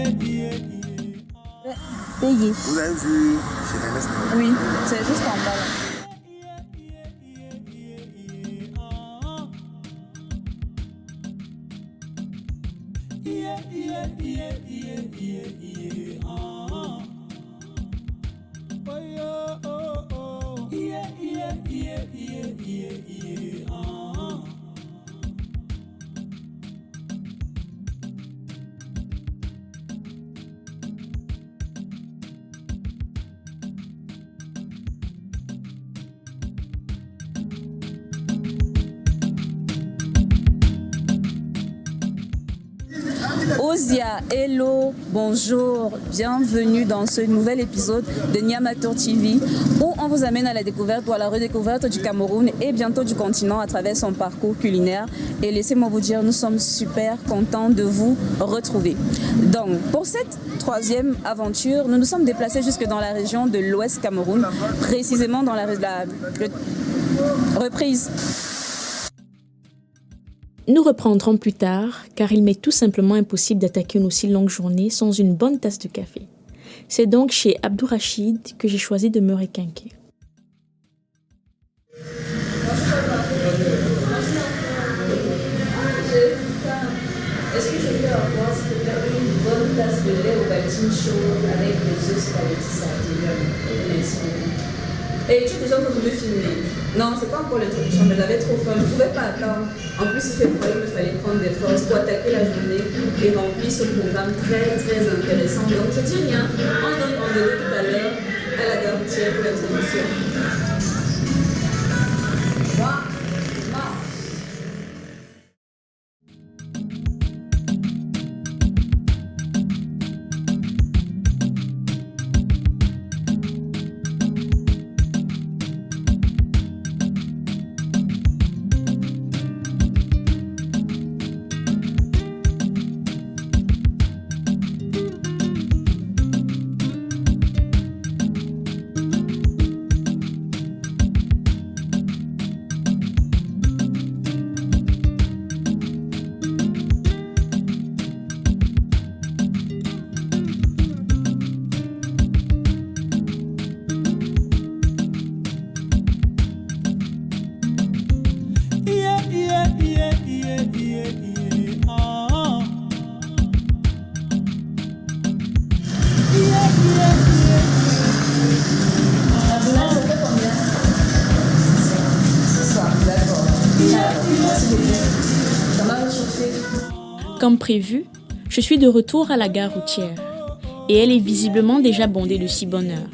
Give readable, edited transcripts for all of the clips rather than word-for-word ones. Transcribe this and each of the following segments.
Payé. Vous avez vu chez Ernest? Oui, c'est juste en bas là. Ozia, hello, bonjour, bienvenue dans ce nouvel épisode de Nyamatur TV où on vous amène à la découverte ou à la redécouverte du Cameroun et bientôt du continent à travers son parcours culinaire. Et laissez-moi vous dire, nous sommes super contents de vous retrouver. Donc, pour cette troisième aventure, nous nous sommes déplacés jusque dans la région de l'Ouest Cameroun, précisément dans la reprise. Nous reprendrons plus tard, car il m'est tout simplement impossible d'attaquer une aussi longue journée sans une bonne tasse de café. C'est donc chez Abdourachid que j'ai choisi de me requinquer. Est-ce que je peux avoir, s'il te plaît, une bonne tasse de lait au bâton chaud avec des œufs spaghetti sardines? Merci beaucoup. Et tu es déjà en train de me filmer? Non, c'est pas encore l'introduction, mais j'avais trop faim, je ne pouvais pas attendre. En plus, il fait froid, il me fallait prendre des forces pour attaquer la journée et remplir ce programme très très intéressant. Donc, je dis rien, on donne rendez-vous tout à l'heure à la gare routière pour l'introduction. Comme prévu, je suis de retour à la gare routière et elle est visiblement déjà bondée de si bonne heure.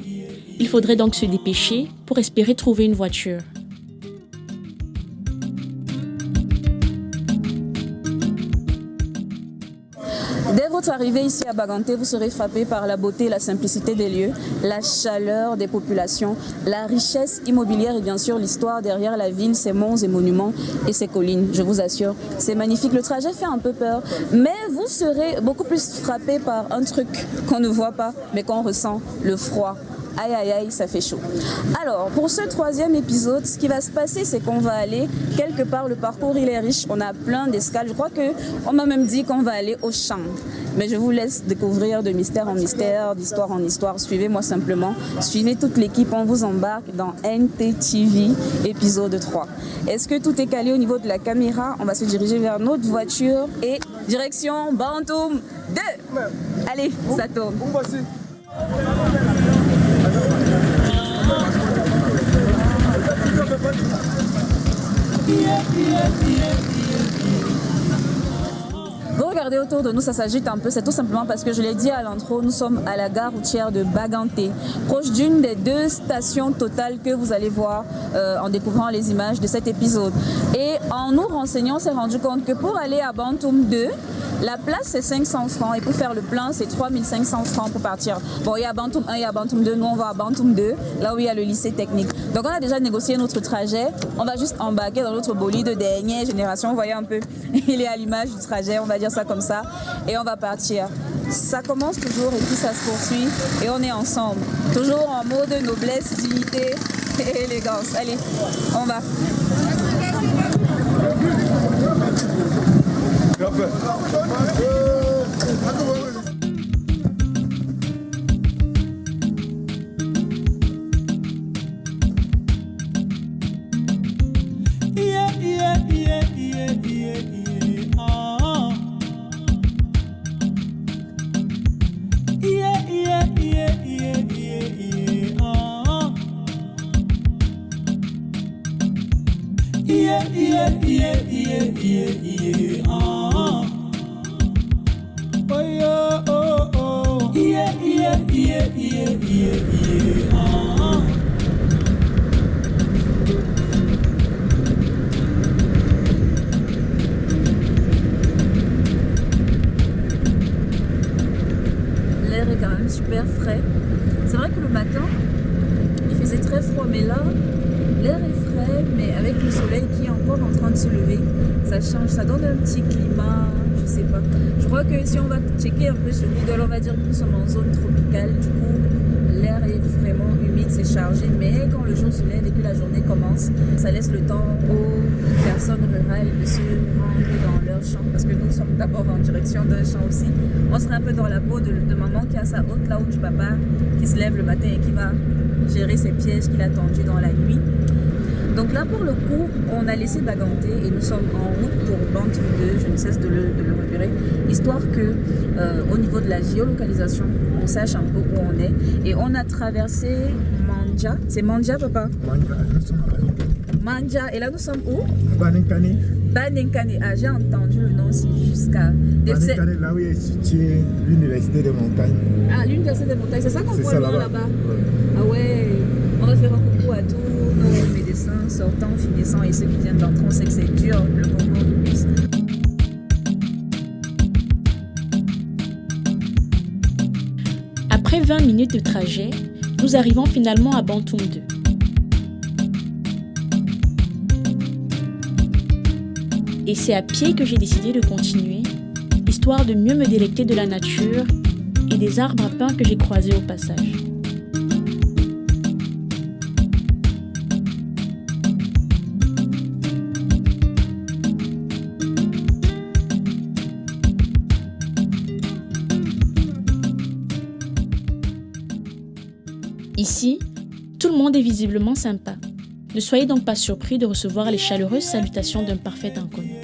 Il faudrait donc se dépêcher pour espérer trouver une voiture. Dès votre arrivée ici à Baganté, vous serez frappé par la beauté et la simplicité des lieux, la chaleur des populations, la richesse immobilière et bien sûr l'histoire derrière la ville, ses monts et monuments et ses collines. Je vous assure, c'est magnifique. Le trajet fait un peu peur, mais vous serez beaucoup plus frappé par un truc qu'on ne voit pas, mais qu'on ressent, le froid. Aïe aïe aïe, ça fait chaud. Alors, pour ce troisième épisode, ce qui va se passer, c'est qu'on va aller quelque part. Le parcours, il est riche. On a plein d'escales. Je crois qu'on m'a même dit qu'on va aller au champ. Mais je vous laisse découvrir de mystère en mystère, d'histoire en histoire. Suivez-moi simplement. Suivez toute l'équipe. On vous embarque dans NTTV, épisode 3. Est-ce que tout est calé au niveau de la caméra? On va se diriger vers notre voiture et direction Bantoum 2. Allez, ça tourne. Vous regardez autour de nous, ça s'agite un peu, c'est tout simplement parce que je l'ai dit à l'intro, nous sommes à la gare routière de Baganté, proche d'une des deux stations totales que vous allez voir en découvrant les images de cet épisode. Et en nous renseignant, on s'est rendu compte que pour aller à Bantoum 2, la place c'est 500 francs et pour faire le plein c'est 3500 francs pour partir. Bon, il y a Bantoum 1, il y a Bantoum 2, nous on va à Bantoum 2, là où il y a le lycée technique. Donc on a déjà négocié notre trajet, on va juste embarquer dans notre bolide de dernière génération, vous voyez un peu, il est à l'image du trajet, on va dire ça comme ça, et on va partir. Ça commence toujours et puis ça se poursuit et on est ensemble, toujours en mode noblesse, dignité et élégance. Allez, on va. L'air est quand même super frais. C'est vrai que le matin, il faisait très froid, mais là, l'air est frais, mais avec le soleil qui est encore en train de se lever, ça change, ça donne un petit climat, je sais pas. Je crois que si on va checker un peu sur Google, on va dire que nous sommes en zone tropicale, du coup, l'air est vraiment humide, c'est chargé, mais quand le jour se lève et que la journée commence, ça laisse le temps aux personnes rurales de se rendre dans leur champ, parce que nous sommes d'abord en direction d'un champ aussi. On serait un peu dans la peau de maman qui a sa hôte là, ou du papa qui se lève le matin et qui va gérer ses pièges qu'il a tendus dans la nuit. Donc là, pour le coup, on a laissé Baganté et nous sommes en route pour Bantou 2, je ne cesse de le repérer, histoire que au niveau de la géolocalisation, on sache un peu où on est. Et on a traversé Mandja. C'est Mandja, papa? Mandja. Et là, nous sommes où? Banenkane. Banenkane. Ah, j'ai entendu le nom aussi jusqu'à... Banenkane, là où est située l'université des montagnes. Ah, l'université des montagnes, c'est ça qu'on voit là-bas? Ouais. Ah ouais. On va faire un coucou à tous nos médecins sortants, finissants et ceux qui viennent d'entrer. On sait que c'est dur le concours du bus. Après 20 minutes de trajet, nous arrivons finalement à Bantoum 2. Et c'est à pied que j'ai décidé de continuer, histoire de mieux me délecter de la nature et des arbres à pin que j'ai croisés au passage. Ici, tout le monde est visiblement sympa. Ne soyez donc pas surpris de recevoir les chaleureuses salutations d'un parfait inconnu.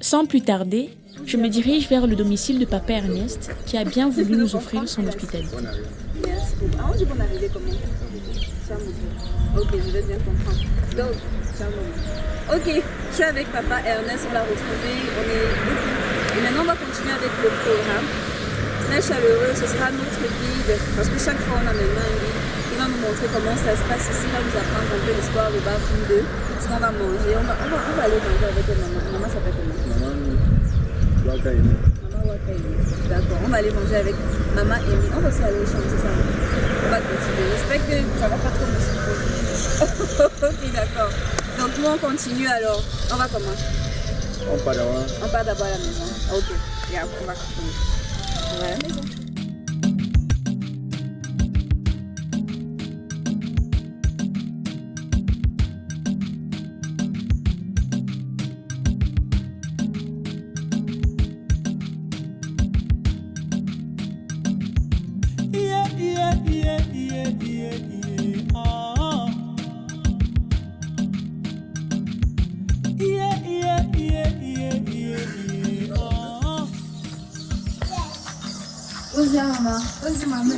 Sans plus tarder, je me dirige vers le domicile de Papa Ernest qui a bien voulu nous offrir son hospitalité. Merci beaucoup. Ah, on dit qu'on arrivait comment? Ok, je vais bien comprendre. Donc, ok, je suis avec Papa Ernest, on l'a retrouvé, on est beaucoup. Et maintenant, on va continuer avec le programme. Très chaleureux, ce sera notre guide, parce que chaque fois, on a maintenant un guide. Il va nous montrer comment ça se passe ici, il va nous apprendre un peu l'histoire de Bantoum 2, ce qu'on va manger. On va aller manger avec maman. Maman s'appelle comment? Maman Wakaïmi. D'accord, on va aller manger avec Maman Amy. On va aussi aller au champ, c'est ça? On va continuer. J'espère que ça va pas trop me souffrir. Ok, d'accord. Donc, nous, on continue alors. On va comment? On part d'abord. On part d'abord à la maison. Ok, et après, on va continuer. On va à la maison. Vas-y, maman.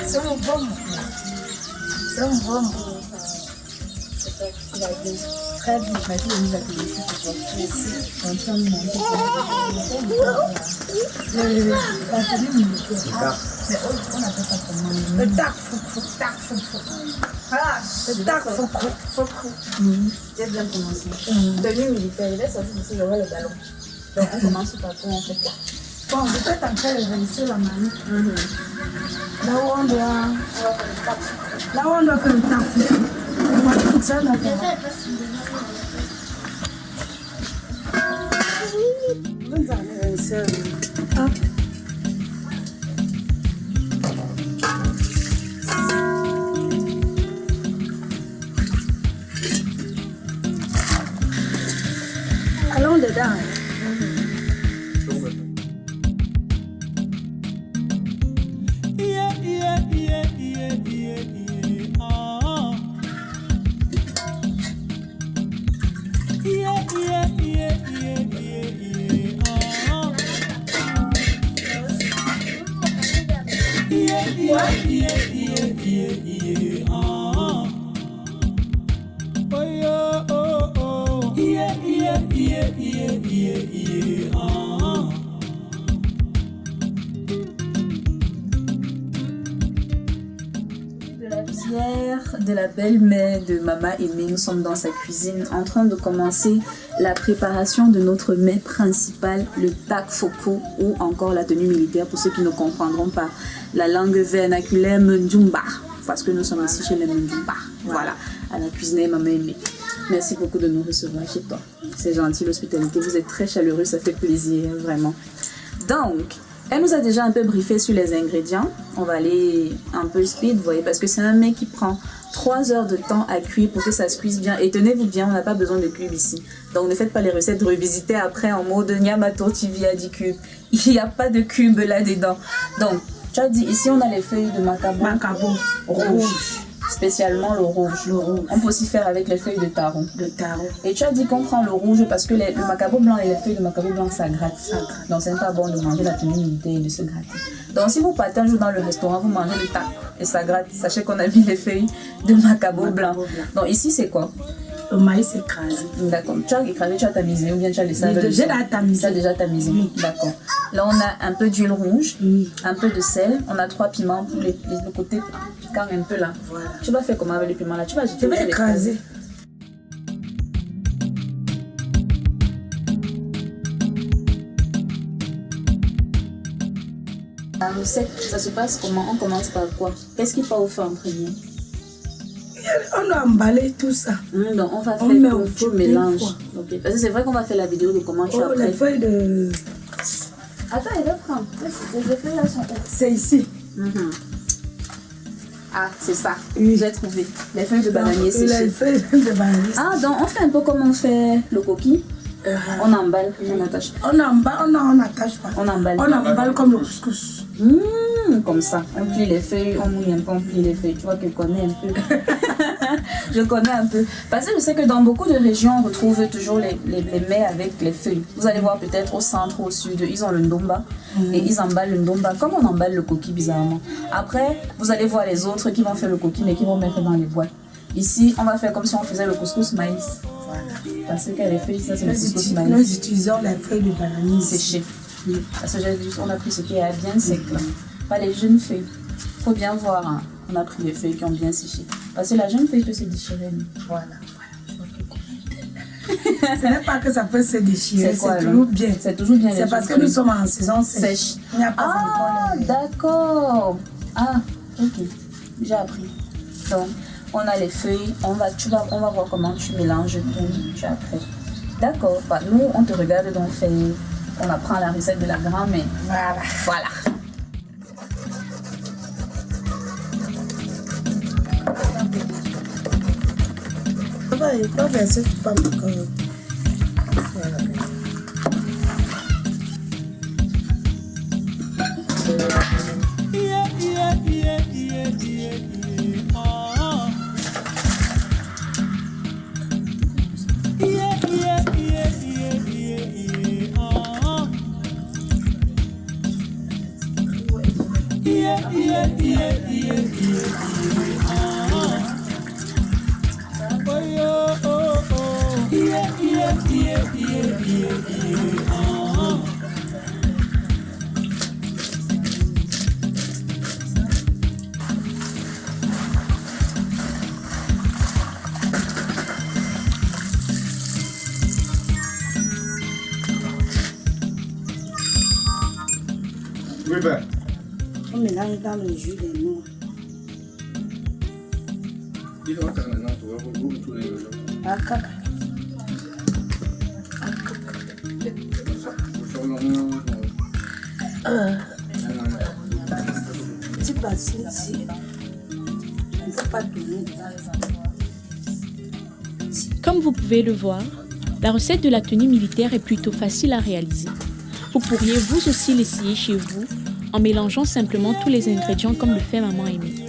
C'est un bon. C'est un bon. Très bien. Vas-y, on nous a donné ça pour toi. Merci. On est en train de monter. Mais on appelle ça comment? Le tarfouk. Ah, le tarfouk. J'ai bien commencé. Tenue militaire, il est sorti d'ici, j'aurai le ballon. Donc on commence par quoi, on fait quoi? Bon, vous êtes en train de réussir la manip. Là où on doit faire le tarfouk. Ça, on a fait. Vous allez réussir. Hop. Allons dedans. la belle-mère de Maman Aimée. Nous sommes dans sa cuisine en train de commencer la préparation de notre mets principal, le tak foko ou encore la tenue militaire pour ceux qui ne comprendront pas la langue vernaculaire Mndjumba. Parce que nous sommes ici chez les Mndjumba. Voilà, à la cuisine Maman Aimée. Merci beaucoup de nous recevoir chez toi. C'est gentil l'hospitalité, vous êtes très chaleureux, ça fait plaisir, vraiment. Donc, elle nous a déjà un peu briefé sur les ingrédients. On va aller un peu speed, vous voyez, parce que c'est un mets qui prend 3 heures de temps à cuire pour que ça se cuise bien. Et tenez-vous bien, on n'a pas besoin de cubes ici. Donc ne faites pas les recettes revisiter après en mode Nyamato TV a 10 cubes. Il n'y a pas de cubes là-dedans. Donc, tu as dit, ici on a les feuilles de macabo rouge. Spécialement le rouge. On peut aussi faire avec les feuilles de taro. Et tu as dit qu'on prend le rouge parce que le macabo blanc et les feuilles de macabo blanc ça gratte. Donc c'est pas bon de manger la tenue militaire et de se gratter. Donc si vous partez un jour dans le restaurant, vous mangez le tac et ça gratte, sachez qu'on a mis les feuilles de macabo blanc. Donc ici c'est quoi? Le maïs écrasé. D'accord. Tu as écrasé, tu as tamisé ou bien tu as laissé avec le J'ai sel? tamisé. Tu as déjà tamisé. D'accord. Là, on a un peu d'huile rouge, un peu de sel. On a 3 piments pour le côté piquant un peu là. Voilà. Tu vas faire comment avec le piment là? Tu vas jeter. Je vais écraser. La recette, ça se passe comment? On commence par quoi? Qu'est-ce qu'il faut au feu en premier? On a emballé tout ça. Donc on va faire met comme au tu feu mélanges. une fois. Okay. Parce que c'est vrai qu'on va faire la vidéo de comment tu as Les prêt. feuilles de... Attends, elle va prendre. Les feuilles là sont où? C'est ici. Ah, c'est ça. Oui. J'ai trouvé. Les feuilles de bananier séchées. Les feuilles de bananier. Ah, donc on fait un peu comme on fait le coquille. On emballe, on attache. On n'attache pas. On emballe. On emballe comme le couscous. Comme ça. On plie les feuilles, on mouille un peu, on plie les feuilles. Tu vois que je connais un peu. Je connais un peu. Parce que je sais que dans beaucoup de régions, on retrouve toujours les mets avec les feuilles. Vous allez voir peut-être au centre, au sud, ils ont le ndomba. Et ils emballent le ndomba comme on emballe le coquille bizarrement. Après, vous allez voir les autres qui vont faire le coquille mais qui vont mettre dans les boîtes. Ici, on va faire comme si on faisait le couscous maïs. Voilà. Parce que les feuilles, ça c'est le couscous maïs. Nous utilisons les feuilles de bananier séchées. Parce que on a pris ce qui est bien sec là. Pas les jeunes feuilles. Faut bien voir, hein. On a pris les feuilles qui ont bien séché. Parce que la jeune feuille peut se déchirer. Voilà. Ce n'est pas que ça peut se déchirer, c'est toujours bien. C'est toujours bien. C'est parce que nous sommes en saison sèche. Il n'y a pas encore les... d'accord. Ah, ok. J'ai appris. Donc, on a les feuilles. On va voir comment tu mélanges tout. Tu as prêt. D'accord. Bah, nous, on te regarde donc faire. On apprend la recette de la grand-mère. Voilà. Il faut verser pas encore. On mélange dans le jus des noix. Petit bassin ici. Il ne faut pas tourner. Comme vous pouvez le voir, la recette de la tenue militaire est plutôt facile à réaliser. Vous pourriez vous aussi l'essayer chez vous en mélangeant simplement tous les ingrédients comme le fait Maman Aimée.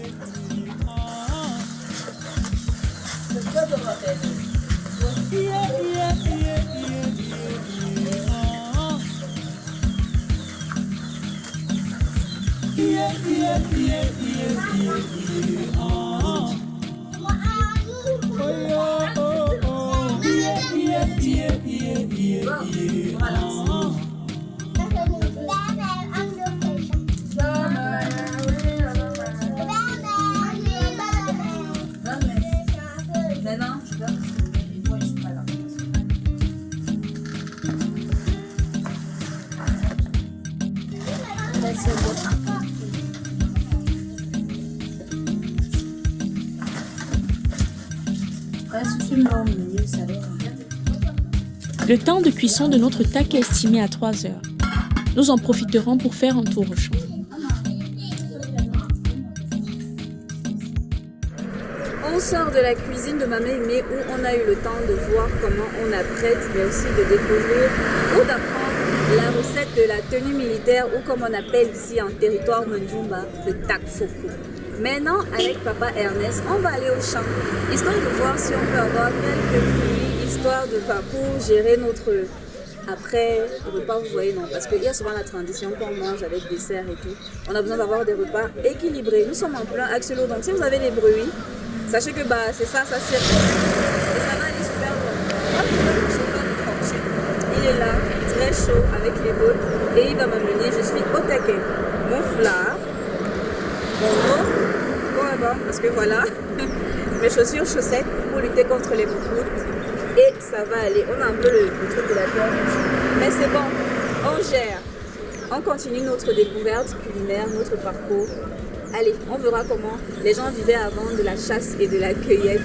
Le temps de cuisson de notre tac est estimé à 3 heures. Nous en profiterons pour faire un tour au champ. On sort de la cuisine de Mama Aimée où on a eu le temps de voir comment on apprête, mais aussi de découvrir ou d'apprendre la recette de la tenue militaire ou comme on appelle ici en territoire Mandjumba, le takfoko. Maintenant, avec Papa Ernest, on va aller au champ, histoire de voir si on peut avoir quelques fruits, histoire de pour gérer notre après repas, vous voyez, non, parce qu'il y a souvent la tradition qu'on mange avec dessert et tout. On a besoin d'avoir des repas équilibrés. Nous sommes en plein axe l'eau, donc si vous avez des bruits, sachez que c'est ça circule. Et ça va aller super bon. Le chauffeur de fortune, il est là, très chaud avec les boules, et il va m'amener, je suis au taquet. Mon foulard, mon eau, parce que voilà, mes chaussures, chaussettes pour lutter contre les moumoutes. Et ça va aller. On a un peu le truc de la terre, mais c'est bon, on gère. On continue notre découverte culinaire, notre parcours. Allez, on verra comment les gens vivaient avant de la chasse et de la cueillette.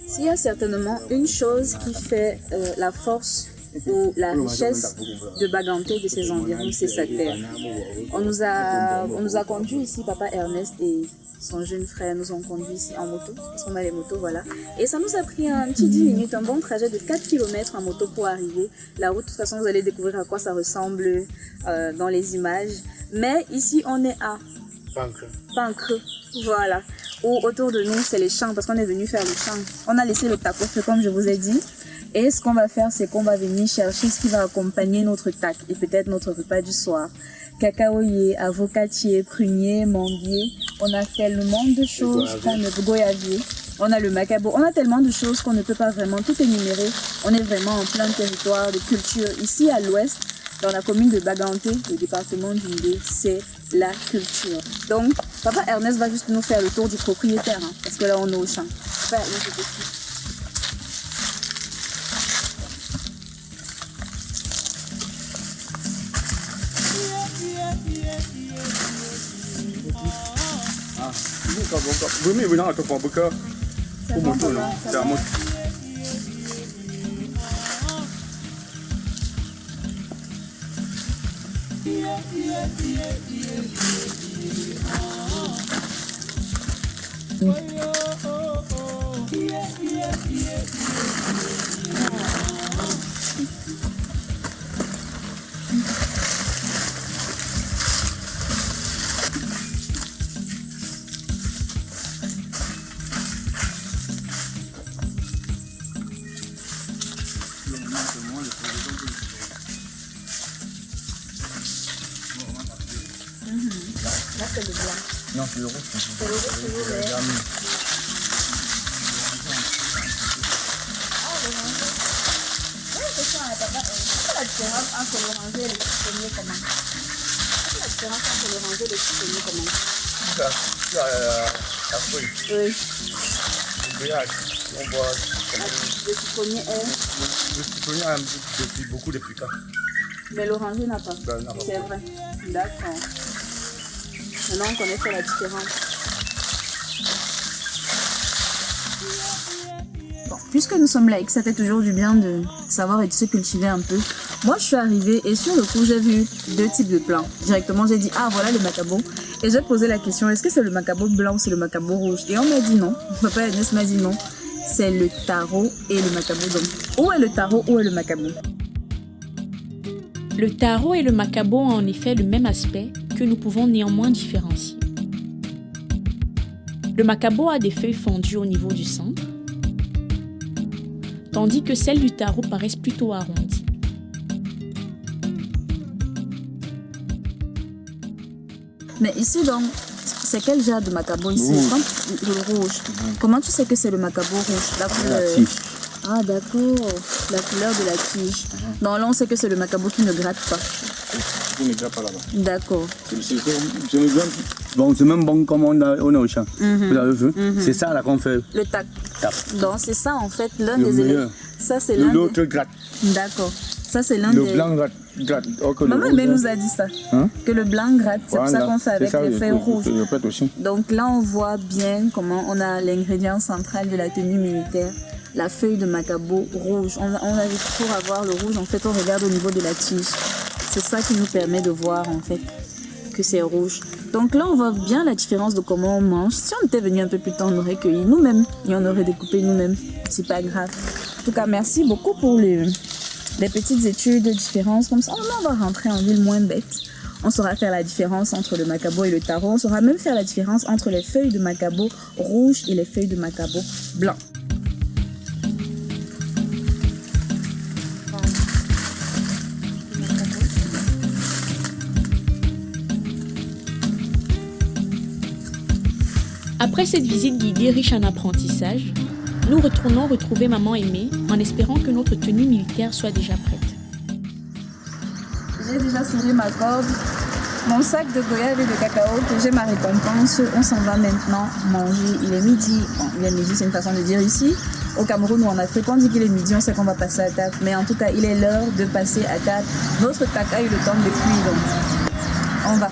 S'il y a certainement une chose qui fait la force ou la richesse de Baganté, de ses environs, c'est sa terre. On nous a conduits ici, Papa Ernest et son jeune frère nous ont conduits ici en moto, parce qu'on a les motos, voilà. Et ça nous a pris un petit 10 minutes, un bon trajet de 4 km en moto pour arriver. La route, de toute façon, vous allez découvrir à quoi ça ressemble dans les images. Mais ici, on est à Pancreux, voilà. Où autour de nous, c'est les champs, parce qu'on est venu faire le champ. On a laissé le taco feu, comme je vous ai dit. Et ce qu'on va faire, c'est qu'on va venir chercher ce qui va accompagner notre tac et peut-être notre repas du soir. Cacaoyer, avocatier, prunier, manguier. On a tellement de choses qu'on ne peut goyavier. On a le macabo. On a tellement de choses qu'on ne peut pas vraiment tout énumérer. On est vraiment en plein territoire de culture. Ici à l'ouest, dans la commune de Baganté, le département d'Indé, c'est la culture. Donc, Papa Ernest va juste nous faire le tour du propriétaire, hein, parce que là, on est au champ. Papa Ernest, je te suis. Là, c'est le blanc. Non, c'est le rouge. C'est le rouge, toujours vert. Ah, l'oranger. Oui, c'est ça, papa. Quelle est la différence entre l'oranger et le citronnier comment? Quelle est la différence entre l'oranger et le citronnier comment? La feuille. Oui. Le grillage. On voit. Le citronnier est. Le citronnier a beaucoup de piquants. Mais l'oranger n'a pas. Ben, n'a pas. C'est vrai. D'accord. Maintenant, on connaît la différence. Bon, puisque nous sommes là et que ça fait toujours du bien de savoir et de se cultiver un peu, moi je suis arrivée et sur le coup j'ai vu 2 types de plants. Directement j'ai dit ah voilà le macabo et j'ai posé la question est-ce que c'est le macabo blanc ou c'est le macabo rouge et on m'a dit non. Papa Ernest m'a dit non, c'est le taro et le macabo. Donc où est le taro, où est le macabo? Le taro et le macabo ont en effet le même aspect que nous pouvons néanmoins différencier. Le macabo a des feuilles fendues au niveau du centre, tandis que celles du taro paraissent plutôt arrondies. Mais ici donc, c'est quel genre de macabo ici? Le rouge. Comment tu sais que c'est le macabo rouge? La couleur. Ah d'accord, la couleur de la tige. Non, là on sait que c'est le macabo qui ne gratte pas. Qui ne gratte pas là-bas. D'accord. Bon, c'est même bon comme on a au champ. Vous avez vu? C'est ça là qu'on fait. Le tac. Tap. Donc c'est ça en fait l'un Le des meilleur. éléments. Ça c'est l'un L'autre des... gratte. D'accord. Ça c'est l'un Le des... blanc gratte. Oh, que le Maman rouge, mais nous a dit ça. Hein? Que le blanc gratte, c'est pour ça Voilà. qu'on fait avec C'est ça, les feuilles rouges. Je répète aussi. Donc là on voit bien comment on a l'ingrédient central de la tenue militaire. La feuille de macabo rouge. On avait toujours à voir le rouge. En fait, on regarde au niveau de la tige. C'est ça qui nous permet de voir en fait que c'est rouge. Donc là, on voit bien la différence de comment on mange. Si on était venu un peu plus tard, on aurait cueilli nous-mêmes et on aurait découpé nous-mêmes. C'est pas grave. En tout cas, merci beaucoup pour les petites études de différence. Comme ça, on va rentrer en ville moins bête. On saura faire la différence entre le macabo et le taro. On saura même faire la différence entre les feuilles de macabo rouge et les feuilles de macabo blanc. Après cette visite guidée riche en apprentissage, nous retournons retrouver maman Aimée en espérant que notre tenue militaire soit déjà prête. J'ai déjà serré ma corde, mon sac de goyave et de cacao, que j'ai ma récompense. On s'en va maintenant manger. Il est midi. Bon, il est midi, c'est une façon de dire ici. Au Cameroun ou en Afrique, on dit qu'il est midi, on sait qu'on va passer à table. Mais en tout cas, il est l'heure de passer à table. Notre tac a eu le temps de cuire, donc on va.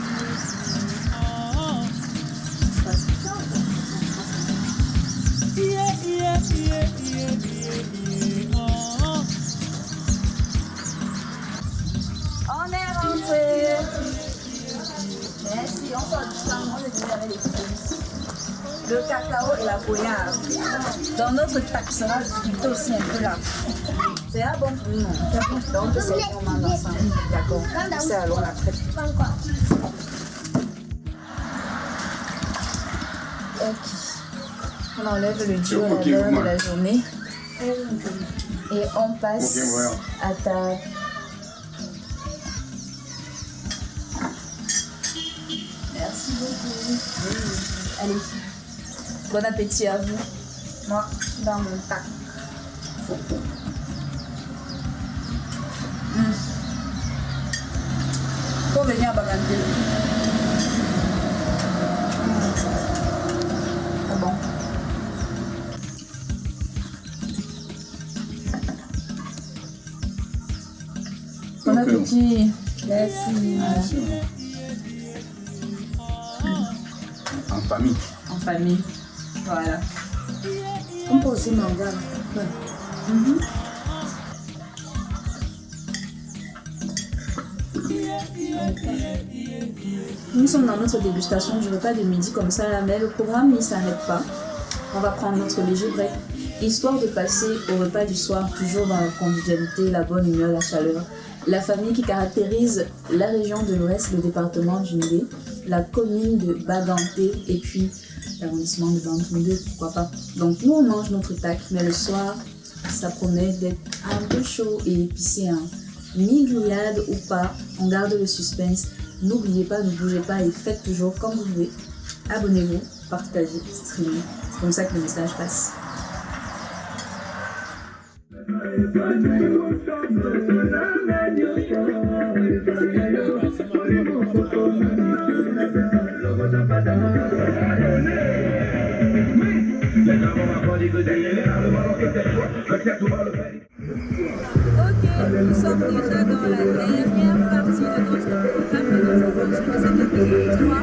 On est rentré. Merci, on sort du champ, on est venu avec les fruits. Le cacao et la goyave. Dans notre tac sera plutôt aussi un peu là. C'est là bon pour nous. Donc c'est on mange ensemble. D'accord. C'est alors la traite. Ok. On enlève le dur à l'heure de la journée. Et on passe à table. Merci beaucoup. Allez. Bon appétit à vous. Moi, dans mon tac. Faut venir à Bagante. Ah bon. Bon appétit. Merci. En famille. En famille. Voilà. On peut aussi manger. Nous sommes dans notre dégustation du repas de midi comme ça, mais le programme ne s'arrête pas. On va prendre notre léger break, histoire de passer au repas du soir, toujours dans la convivialité, la bonne humeur, la chaleur. La famille qui caractérise la région de l'Ouest, le département du Ndé, la commune de Baganté et puis l'arrondissement de Bandunde, pourquoi pas. Donc nous on mange notre tac, mais le soir, ça promet d'être un peu chaud et épicé. Mi-grillade ou pas, on garde le suspense. N'oubliez pas, ne bougez pas et faites toujours comme vous voulez. Abonnez-vous, partagez, streamez. C'est comme ça que le message passe. Ok, nous sommes déjà dans la dernière partie de notre programme de notre projet de cet épisode 3.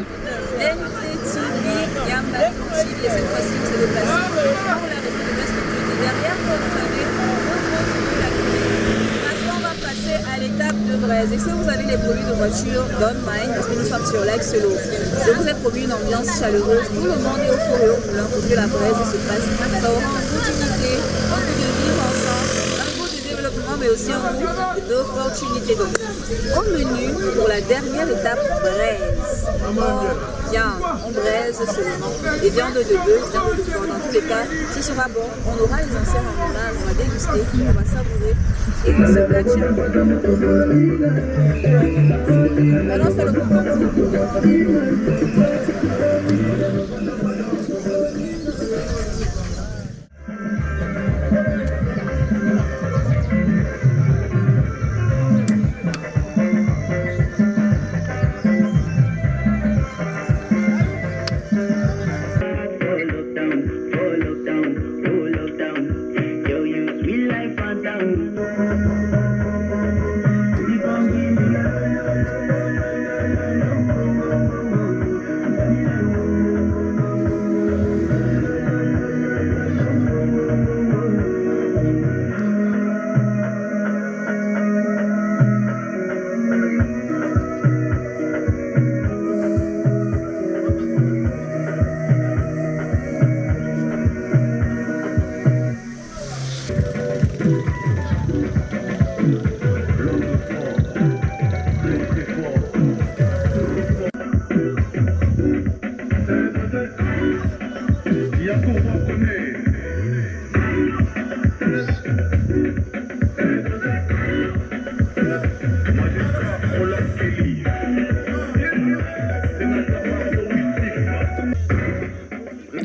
NTTV Yamba TV. Et cette fois-ci, on s'est déplacé pour la région de l'Est de derrière. Comme vous savez, on retrouve la clinique. Parce qu'on va passer à l'étape de Braise. Et si vous avez les produits de voiture, don't mind, parce que nous sommes sur l'Aix-Lo. Je vous ai promis une ambiance chaleureuse. Tout le monde est au four et au moulin pour que la Braise se passe. Ça aura un goût d'unité, un goût de vivre ensemble, un goût de développement, mais aussi un goût de d'opportunités. Donc, au menu, pour la dernière étape, braise. Viande, on braise seulement. Et viande de bœuf, viande de porc. Dans tous les cas, ce sera bon. On aura les enseignes en image, on va déguster, on va savourer. Et on se platine. Maintenant, c'est le moment.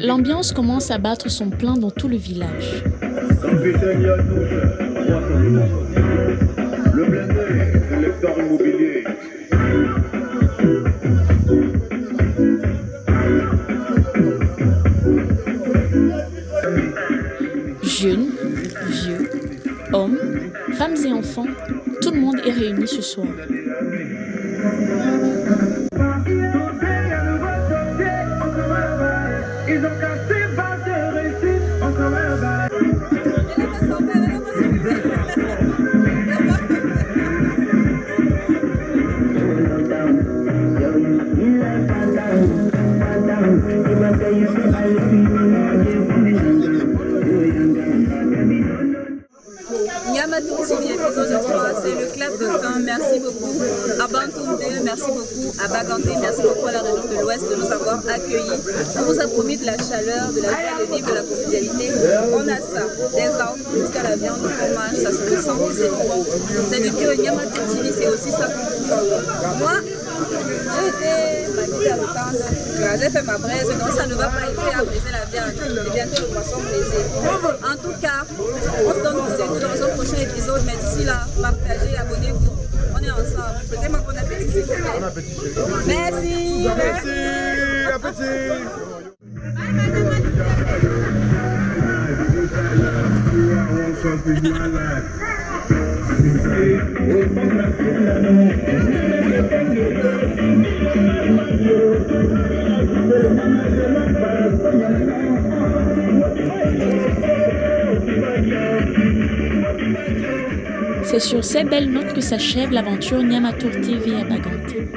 L'ambiance commence à battre son plein dans tout le village. Le blindé, collecteur immobilier. Jeunes, vieux, hommes, femmes et enfants, tout le monde est réuni ce soir. C'est le clap de fin. Merci beaucoup à Bantoum 2, merci beaucoup à Baganté, merci beaucoup à la région de l'Ouest de nous avoir accueillis. On vous a promis de la chaleur, de la joie de vivre, de la convivialité. On a ça, des enfants jusqu'à la viande, du fromage, ça se ressent, c'est bon. C'est du que Nyamatetini, c'est aussi ça qu'on vous. Moi, j'ai été maquillée à l'automne, j'ai fait ma braise, donc ça ne va pas être à briser la viande. Et bientôt le poisson brisé. En tout cas, on se donne rendez-vous dans un prochain épisode, mais d'ici là, partagez, abonnez-vous. On est ensemble. Faites-moi bon appétit, s'il vous plaît. Bon appétit. Merci. Merci. Appétit. C'est sur ces belles notes que s'achève l'aventure Nyamatour TV à Baganté.